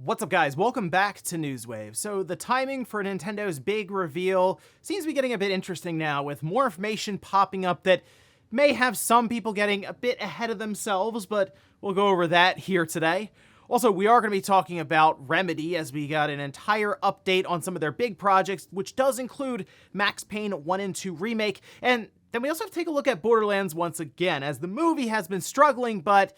What's up, guys? Welcome back to Newswave. So the timing for Nintendo's big reveal seems to be getting a bit interesting now, with more information popping up that may have some people getting a bit ahead of themselves, but we'll go over that here today. Also, we are going to be talking about Remedy, as we got an entire update on some of their big projects, which does include Max Payne 1 and 2 Remake, and then we also have to take a look at Borderlands once again, as the movie has been struggling, but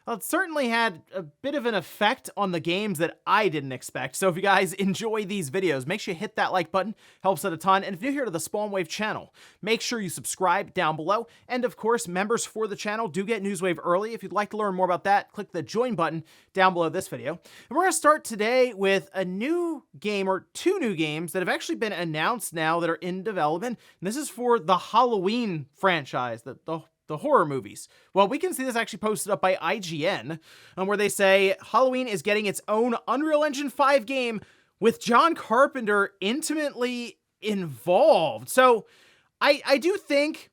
well, it certainly had a bit of an effect on the games that I didn't expect. So if you guys enjoy these videos, make sure you hit that like button, helps out a ton. And if you're new here to the Spawnwave channel, make sure you subscribe down below. And of course, members for the channel do get Newswave early. If you'd like to learn more about that, click the join button down below this video. And we're gonna start today with a new game, or two new games that have actually been announced now that are in development. And this is for the Halloween franchise, the horror movies. Well, we can see this actually posted up by IGN, where they say Halloween is getting its own Unreal Engine 5 game with John Carpenter intimately involved. So I do think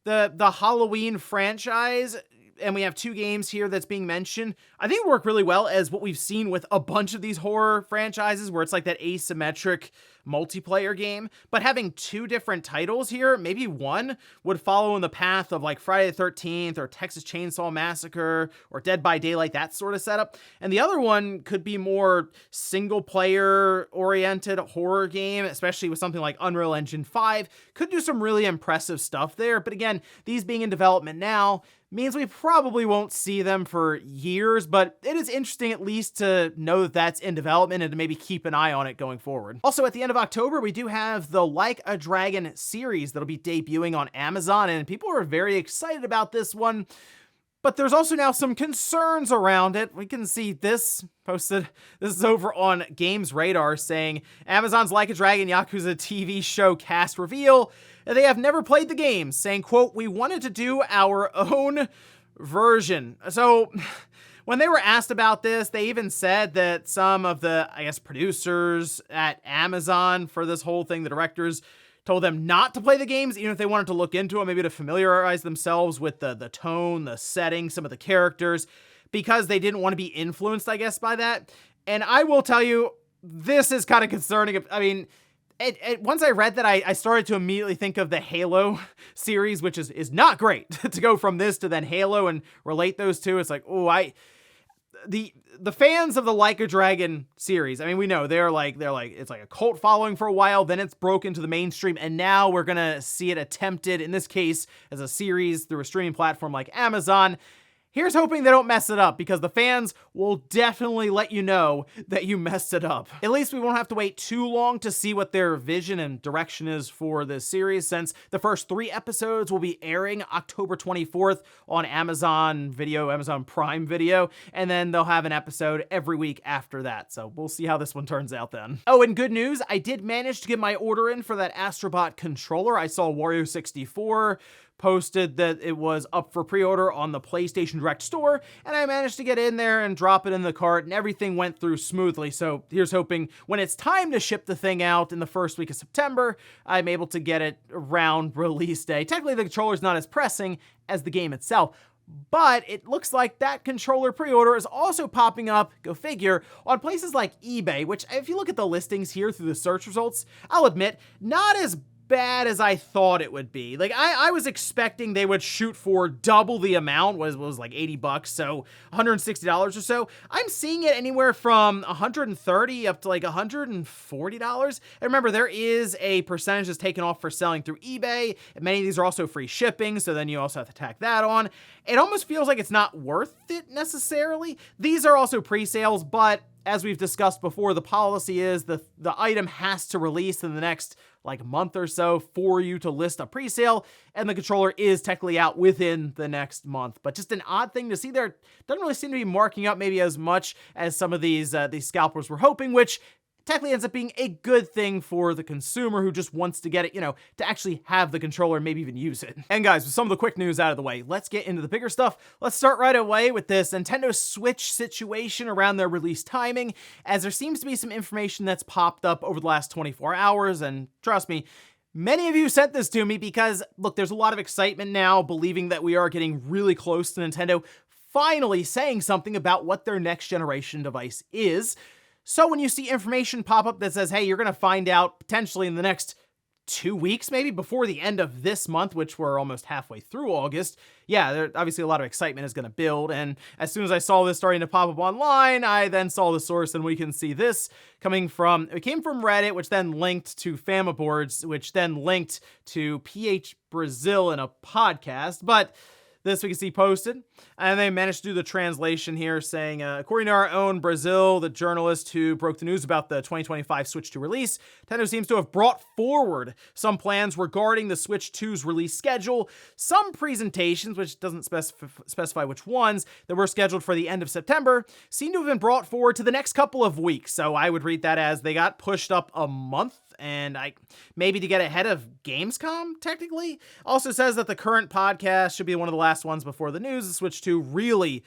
the Halloween franchise, and we have two games here that's being mentioned, I think work really well as what we've seen with a bunch of these horror franchises, where it's like that asymmetric multiplayer game. But having two different titles here, maybe one would follow in the path of like Friday the 13th or Texas Chainsaw Massacre or Dead by Daylight, that sort of setup. And the other one could be more single player oriented horror game, especially with something like Unreal Engine 5. Could do some really impressive stuff there. But again, these being in development now means we probably won't see them for years, but it is interesting at least to know that that's in development and to maybe keep an eye on it going forward. Also, at the end of October, we do have the Like a Dragon series that'll be debuting on Amazon, and people are very excited about this one. But there's also now some concerns around it. We can see this posted. This is over on Games Radar, saying Amazon's Like a Dragon Yakuza TV show cast reveal. They have never played the game, saying, quote, "We wanted to do our own version." So when they were asked about this, they even said that some of the, producers at Amazon for this whole thing, the directors, told them not to play the games, even if they wanted to look into them, maybe to familiarize themselves with the tone, the setting, some of the characters, because they didn't want to be influenced, by that. And I will tell you, this is kind of concerning. I mean, once I read that, I started to immediately think of the Halo series, which is not great to go from this to then Halo and relate those two. It's like, the fans of the Like a Dragon series, I mean, we know they're like, it's like a cult following for a while, then it's broke into the mainstream, and now we're gonna see it attempted, in this case, as a series through a streaming platform like Amazon. Here's hoping they don't mess it up, because the fans will definitely let you know that you messed it up. At least we won't have to wait too long to see what their vision and direction is for this series, since the first 3 episodes will be airing October 24th on Amazon Video, Amazon Prime Video, and then they'll have an episode every week after that. So we'll see how this one turns out then. Oh, and good news, I did manage to get my order in for that Astrobot controller. I saw Wario64 posted that it was up for pre-order on the PlayStation Direct store, and I managed to get in there and drop it in the cart, and everything went through smoothly. So here's hoping when it's time to ship the thing out in the first week of September, I'm able to get it around release day. Technically, the controller's not as pressing as the game itself, but it looks like that controller pre-order is also popping up, go figure, on places like eBay, which if you look at the listings here through the search results, I'll admit, not as bad as I thought it would be. Like, I was expecting they would shoot for double the amount, was like $80, so $160 or so. I'm seeing it anywhere from $130 up to like $140. And remember, there is a percentage that's taken off for selling through eBay, and many of these are also free shipping, so then you also have to tack that on. It almost feels like it's not worth it necessarily. These are also pre-sales, but as we've discussed before, the policy is the item has to release in the next like month or so for you to list a pre-sale, and the controller is technically out within the next month. But just an odd thing to see there. Doesn't really seem to be marking up maybe as much as some of these scalpers were hoping, which technically ends up being a good thing for the consumer who just wants to get it, to actually have the controller and maybe even use it. And guys, with some of the quick news out of the way, let's get into the bigger stuff. Let's start right away with this Nintendo Switch situation around their release timing, as there seems to be some information that's popped up over the last 24 hours, and trust me, many of you sent this to me because, look, there's a lot of excitement now, believing that we are getting really close to Nintendo finally saying something about what their next generation device is. So when you see information pop up that says, hey, you're going to find out potentially in the next 2 weeks, maybe before the end of this month, which we're almost halfway through August, yeah, there obviously a lot of excitement is going to build. And as soon as I saw this starting to pop up online, I then saw the source, and we can see this it came from Reddit, which then linked to Fama Boards, which then linked to PH Brazil in a podcast. But this we can see posted, and they managed to do the translation here saying, according to our own Brazil, the journalist who broke the news about the 2025 Switch 2 release, Nintendo seems to have brought forward some plans regarding the Switch 2's release schedule. Some presentations, which doesn't specify which ones, that were scheduled for the end of September, seem to have been brought forward to the next couple of weeks. So I would read that as they got pushed up a month, and maybe to get ahead of Gamescom, technically. Also says that the current podcast should be one of the last ones before the news of Switch 2 really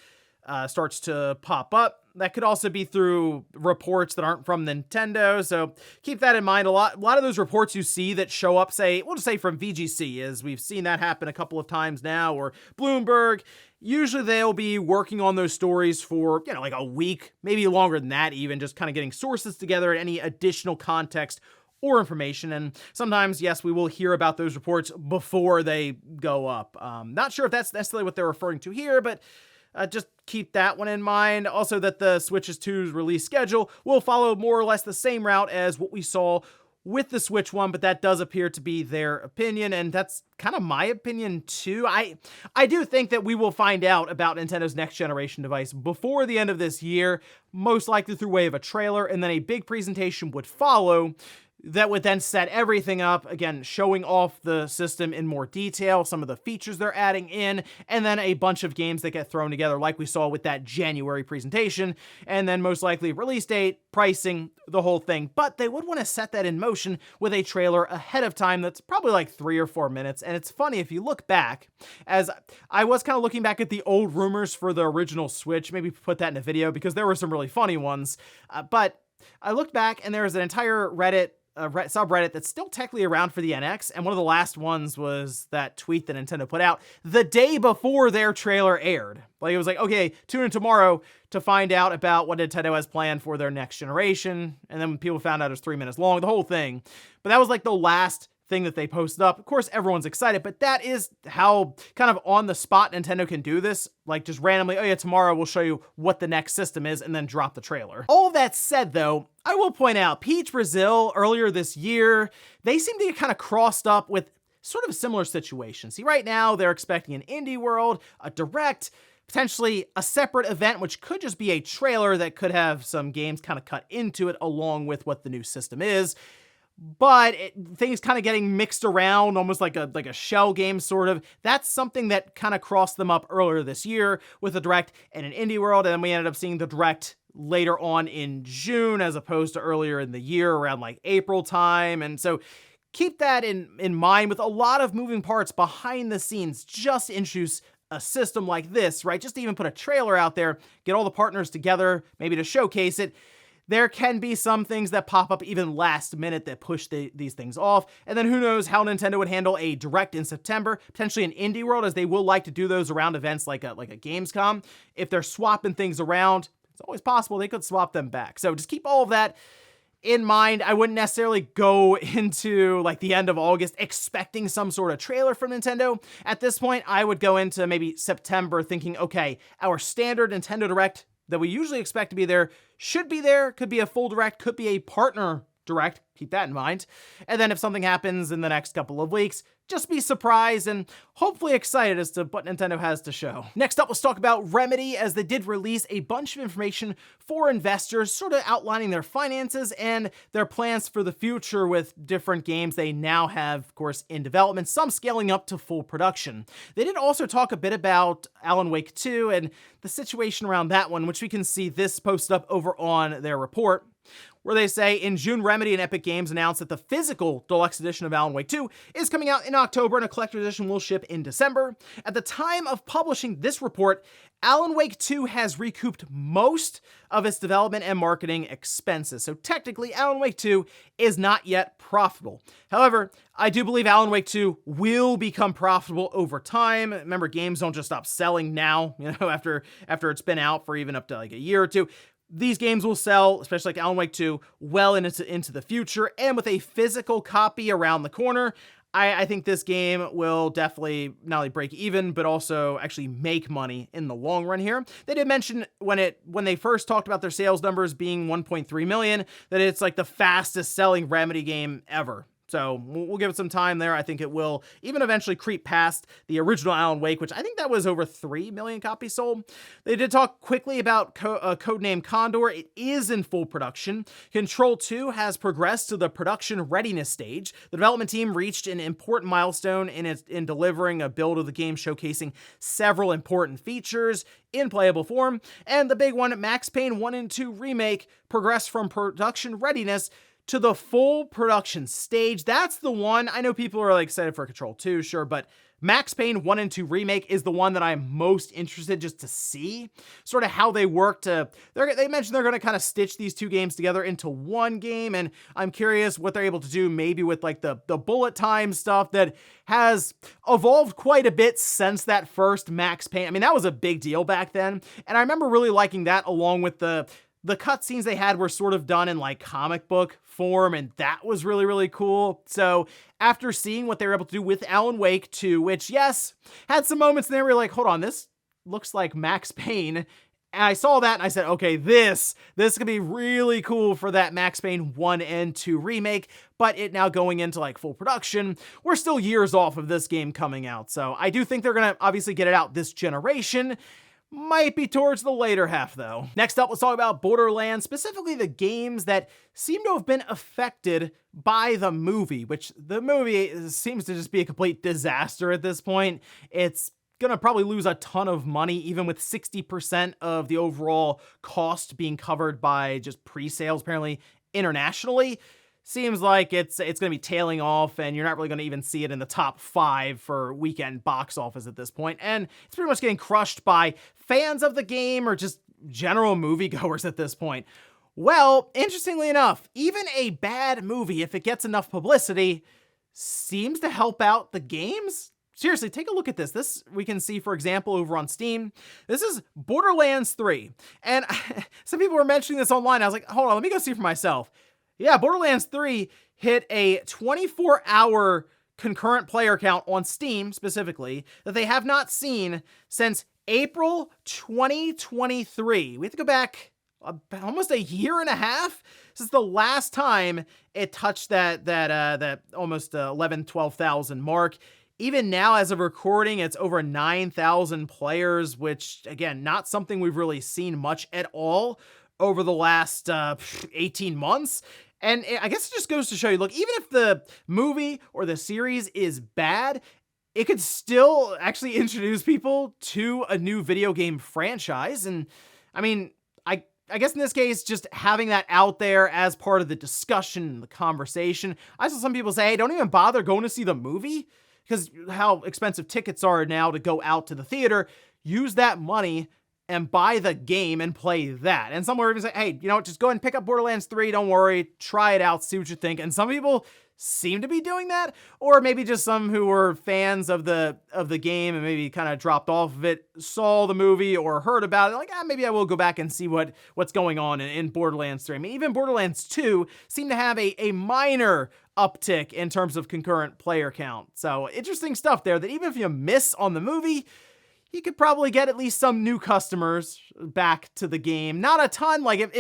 starts to pop up. That could also be through reports that aren't from Nintendo, so keep that in mind. A lot of those reports you see that show up, we'll just say from VGC, as we've seen that happen a couple of times now, or Bloomberg. Usually they'll be working on those stories for, like a week, maybe longer than that even, just kind of getting sources together and any additional context or information. And sometimes, yes, we will hear about those reports before they go up. Not sure if that's necessarily what they're referring to here, but just keep that one in mind. Also, that the Switch 2's release schedule will follow more or less the same route as what we saw with the Switch 1, but that does appear to be their opinion, and that's kind of my opinion too. I do think that we will find out about Nintendo's next generation device before the end of this year, most likely through way of a trailer, and then a big presentation would follow that would then set everything up, again, showing off the system in more detail, some of the features they're adding in, and then a bunch of games that get thrown together like we saw with that January presentation, and then most likely release date, pricing, the whole thing. But they would want to set that in motion with a trailer ahead of time that's probably like 3 or 4 minutes. And it's funny, if you look back, as I was kind of looking back at the old rumors for the original Switch, maybe put that in a video because there were some really funny ones, but I looked back and there was an entire Reddit subreddit that's still technically around for the NX, and one of the last ones was that tweet that Nintendo put out the day before their trailer aired. Like, it was like, okay, tune in tomorrow to find out about what Nintendo has planned for their next generation, and then when people found out it was 3 minutes long, the whole thing. But that was like the last thing that they posted up. Of course, everyone's excited, but that is how kind of on the spot Nintendo can do this. Like, just randomly, oh yeah, tomorrow we'll show you what the next system is, and then drop the trailer. All that said, though, I will point out, Peach Brazil earlier this year, they seem to get kind of crossed up with sort of a similar situation. See, right now they're expecting an Indie World, a Direct, potentially a separate event, which could just be a trailer that could have some games kind of cut into it along with what the new system is. But things kind of getting mixed around, almost like a shell game sort of. That's something that kind of crossed them up earlier this year with a Direct and an Indie World, and then we ended up seeing the Direct later on in June as opposed to earlier in the year around like April time. And so keep that in mind, with a lot of moving parts behind the scenes just to introduce a system like this, right? Just to even put a trailer out there, get all the partners together, maybe to showcase it. There can be some things that pop up even last minute that push these things off. And then who knows how Nintendo would handle a Direct in September, potentially an Indie World, as they will like to do those around events like a Gamescom. If they're swapping things around, it's always possible they could swap them back. So just keep all of that in mind. I wouldn't necessarily go into like the end of August expecting some sort of trailer from Nintendo. At this point, I would go into maybe September thinking, okay, our standard Nintendo Direct that we usually expect to be there should be there, could be a full Direct, could be a partner Direct, keep that in mind. And then if something happens in the next couple of weeks, just be surprised and hopefully excited as to what Nintendo has to show. Next up, let's talk about Remedy, as they did release a bunch of information for investors, sort of outlining their finances and their plans for the future with different games they now have, of course, in development, some scaling up to full production. They did also talk a bit about Alan Wake 2 and the situation around that one, which we can see this posted up over on their report, where they say, in June, Remedy and Epic Games announced that the physical deluxe edition of Alan Wake 2 is coming out in October and a collector's edition will ship in December. At the time of publishing this report, Alan Wake 2 has recouped most of its development and marketing expenses. So technically, Alan Wake 2 is not yet profitable. However, I do believe Alan Wake 2 will become profitable over time. Remember, games don't just stop selling now, after it's been out for even up to like a year or two. these games will sell, especially like Alan Wake 2, well into the future, and with a physical copy around the corner, I think this game will definitely not only break even, but also actually make money in the long run here. They did mention when they first talked about their sales numbers being 1.3 million, that it's like the fastest selling Remedy game ever. So we'll give it some time there. I think it will even eventually creep past the original Alan Wake, which I think that was over 3 million copies sold. They did talk quickly about Codename Condor. It is in full production. Control 2 has progressed to the production readiness stage. The development team reached an important milestone in delivering a build of the game showcasing several important features in playable form. And the big one, Max Payne 1 and 2 Remake, progressed from production readiness to the full production stage. That's the one. I know people are like excited for Control 2, sure, but Max Payne 1 and 2 Remake is the one that I'm most interested just to see sort of how they work to, they mentioned they're going to kind of stitch these two games together into one game, and I'm curious what they're able to do maybe with like the bullet time stuff that has evolved quite a bit since that first Max Payne. I mean, that was a big deal back then, and I remember really liking that, along with the cutscenes they had were sort of done in like comic book form, and that was really, really cool. So after seeing what they were able to do with Alan Wake 2, which, yes, had some moments in there where you're like, hold on, this looks like Max Payne. And I saw that and I said, okay, this could be really cool for that Max Payne 1 and 2 remake, but it now going into like full production, we're still years off of this game coming out. So I do think they're going to obviously get it out this generation. Might be towards the later half, though. Next up, let's talk about Borderlands, specifically the games that seem to have been affected by the movie, which the movie seems to just be a complete disaster at this point. It's gonna probably lose a ton of money, even with 60% of the overall cost being covered by just pre-sales, apparently, internationally. Seems like it's going to be tailing off, and you're not really going to even see it in the top 5 for weekend box office at this point. And it's pretty much getting crushed by fans of the game or just general moviegoers at this point. Well, interestingly enough, even a bad movie, if it gets enough publicity, seems to help out the games. Seriously, take a look at this. This we can see, for example, over on Steam. This is Borderlands 3. And some people were mentioning this online. I was like, hold on, let me go see for myself. Yeah, Borderlands 3 hit a 24-hour concurrent player count on Steam, specifically, that they have not seen since April 2023. We have to go back almost a year and a half. This is the last time it touched that almost 12,000 mark. Even now, as of recording, it's over 9,000 players, which, again, not something we've really seen much at all over the last 18 months. And I guess it just goes to show you, look, even if the movie or the series is bad, it could still actually introduce people to a new video game franchise. And I mean, I guess in this case, just having that out there as part of the discussion, the conversation. I saw some people say, hey, don't even bother going to see the movie, because how expensive tickets are now to go out to the theater. Use that money and buy the game and play that. And some were even saying, hey, you know what, just go ahead and pick up Borderlands 3, don't worry, try it out, see what you think. And some people seem to be doing that, or maybe just some who were fans of the game and maybe kind of dropped off of it, saw the movie or heard about it, like, maybe I will go back and see what's going on in Borderlands 3. I mean, even Borderlands 2 seemed to have a minor uptick in terms of concurrent player count. So interesting stuff there, that even if you miss on the movie, you could probably get at least some new customers back to the game. Not a ton. Like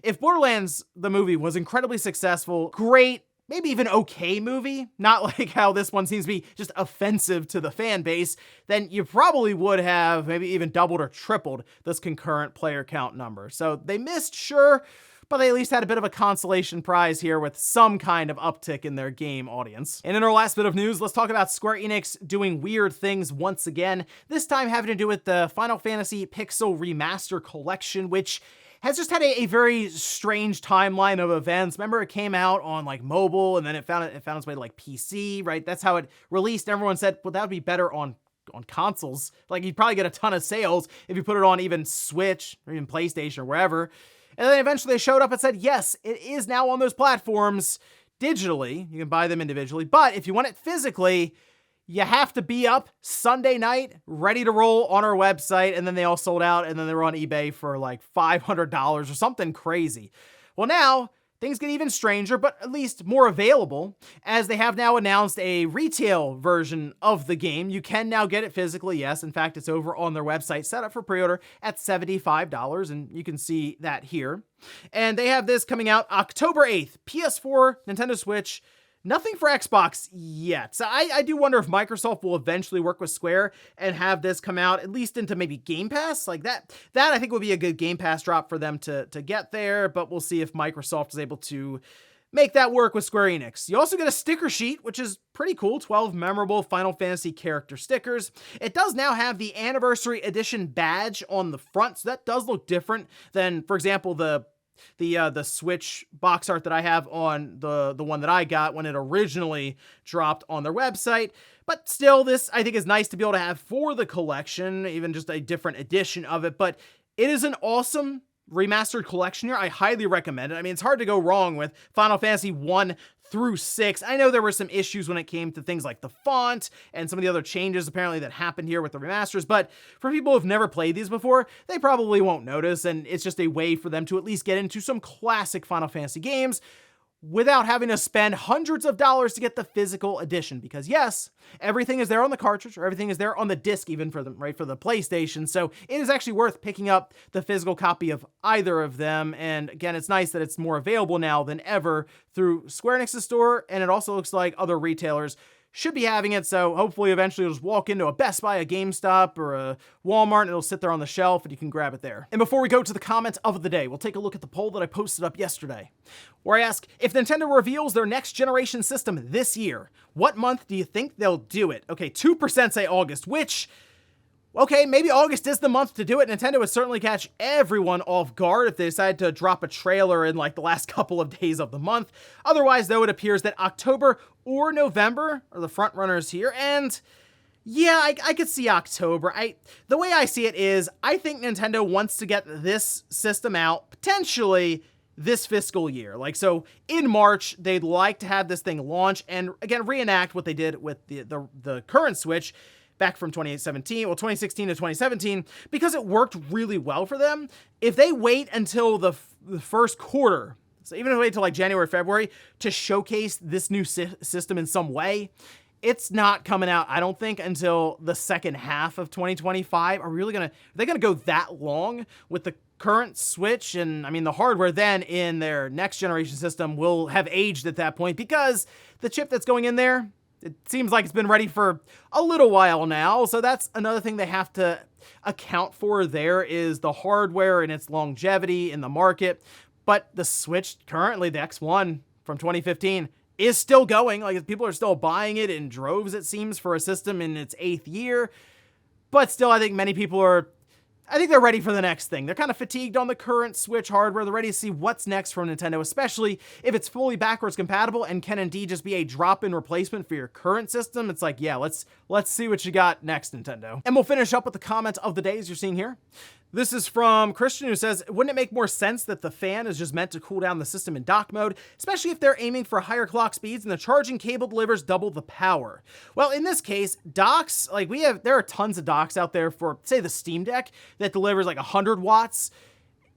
if Borderlands, the movie, was incredibly successful, great, maybe even okay movie, not like how this one seems to be just offensive to the fan base, then you probably would have maybe even doubled or tripled this concurrent player count number. So they missed, sure, but they at least had a bit of a consolation prize here with some kind of uptick in their game audience. And in our last bit of news, let's talk about Square Enix doing weird things once again, this time having to do with the Final Fantasy Pixel Remaster Collection, which has just had a very strange timeline of events. Remember, it came out on like mobile, and then it found its way to like PC, right? That's how it released. Everyone said, well, that would be better on consoles. Like, you'd probably get a ton of sales if you put it on even Switch or even PlayStation or wherever. And then eventually they showed up and said, yes, it is now on those platforms digitally. You can buy them individually, but if you want it physically, you have to be up Sunday night, ready to roll on our website, and then they all sold out, and then they were on eBay for like $500 or something crazy. Well, now things get even stranger, but at least more available, as they have now announced a retail version of the game. You can now get it physically, yes. In fact, it's over on their website, set up for pre-order at $75, and you can see that here. And they have this coming out October 8th, PS4, Nintendo Switch. Nothing for Xbox yet. So I do wonder if Microsoft will eventually work with Square and have this come out at least into maybe Game Pass. Like that I think would be a good Game Pass drop for them to get there, but we'll see if Microsoft is able to make that work with Square Enix. You also get a sticker sheet, which is pretty cool. 12 memorable Final Fantasy character stickers. It does now have the Anniversary Edition badge on the front, so that does look different than, for example, the Switch box art that I have on the one that I got when it originally dropped on their website. But still, this I think is nice to be able to have for the collection, even just a different edition of it. But it is an awesome remastered collection here. I highly recommend it. I mean, it's hard to go wrong with Final Fantasy 1 through 6. I know there were some issues when it came to things like the font and some of the other changes apparently that happened here with the remasters, but for people who've never played these before, they probably won't notice, and it's just a way for them to at least get into some classic Final Fantasy games without having to spend hundreds of dollars to get the physical edition. Because yes, everything is there on the cartridge, or everything is there on the disc, even for the PlayStation. So it is actually worth picking up the physical copy of either of them. And again, it's nice that it's more available now than ever through Square Enix's store. And it also looks like other retailers should be having it, so hopefully eventually you'll just walk into a Best Buy, a GameStop, or a Walmart, and it'll sit there on the shelf and you can grab it there. And before we go to the comment of the day, we'll take a look at the poll that I posted up yesterday, where I ask, if Nintendo reveals their next generation system this year, what month do you think they'll do it? Okay, 2% say August, which, okay, maybe August is the month to do it. Nintendo would certainly catch everyone off guard if they decide to drop a trailer in like the last couple of days of the month. Otherwise, though, it appears that October or November are the front runners here. And yeah, I could see October. The way I see it is, I think Nintendo wants to get this system out potentially this fiscal year. Like, so in March, they'd like to have this thing launch and again, reenact what they did with the current Switch back from 2016 to 2017, because it worked really well for them. If they wait until the first quarter, so even if they wait till like January, February to showcase this new system in some way, it's not coming out, I don't think, until the second half of 2025. Are they gonna go that long with the current Switch? And I mean, the hardware then in their next generation system will have aged at that point, because the chip that's going in there, it seems like it's been ready for a little while now. So that's another thing they have to account for there, is the hardware and its longevity in the market. But the Switch currently, the X1 from 2015, is still going. Like, people are still buying it in droves, it seems, for a system in its 8th year. But still, I think many people they're ready for the next thing. They're kind of fatigued on the current Switch hardware. They're ready to see what's next from Nintendo, especially if it's fully backwards compatible and can indeed just be a drop-in replacement for your current system. It's like, yeah, let's see what you got next, Nintendo. And we'll finish up with the comment of the day, as you're seeing here. This is from Christian, who says, wouldn't it make more sense that the fan is just meant to cool down the system in dock mode, especially if they're aiming for higher clock speeds and the charging cable delivers double the power? Well, in this case, docks, like there are tons of docks out there for, say, the Steam Deck that delivers like 100 watts.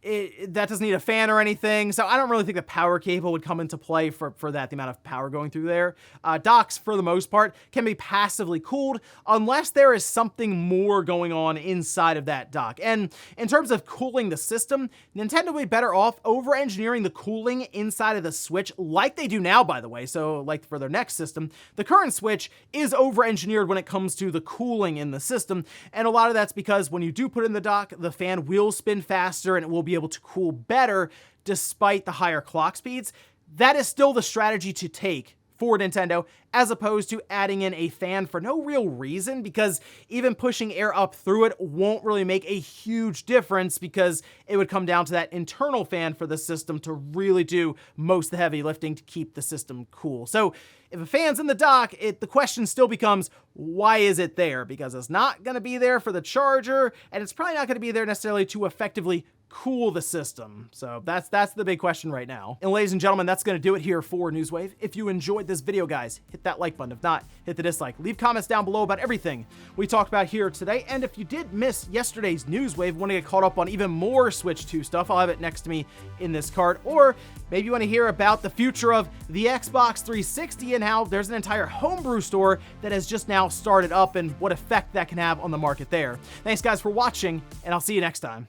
That doesn't need a fan or anything, so I don't really think the power cable would come into play for that, the amount of power going through there. Docks, for the most part, can be passively cooled unless there is something more going on inside of that dock. And in terms of cooling the system, Nintendo would be better off over-engineering the cooling inside of the Switch, like they do now, by the way. So, like for their next system, the current Switch is over-engineered when it comes to the cooling in the system, and a lot of that's because when you do put in the dock, the fan will spin faster and it will be able to cool better despite the higher clock speeds. That is still the strategy to take for Nintendo, as opposed to adding in a fan for no real reason, because even pushing air up through it won't really make a huge difference, because it would come down to that internal fan for the system to really do most of the heavy lifting to keep the system cool. So if a fan's in the dock, the question still becomes, why is it there? Because it's not going to be there for the charger, and it's probably not going to be there necessarily to effectively cool the system? So that's the big question right now. And ladies and gentlemen, that's going to do it here for Newswave. If you enjoyed this video, guys, hit that like button. If not, hit the dislike. Leave comments down below about everything we talked about here today. And if you did miss yesterday's Newswave, want to get caught up on even more Switch 2 stuff, I'll have it next to me in this card. Or maybe you want to hear about the future of the Xbox 360 and how there's an entire homebrew store that has just now started up and what effect that can have on the market there. Thanks guys for watching, and I'll see you next time.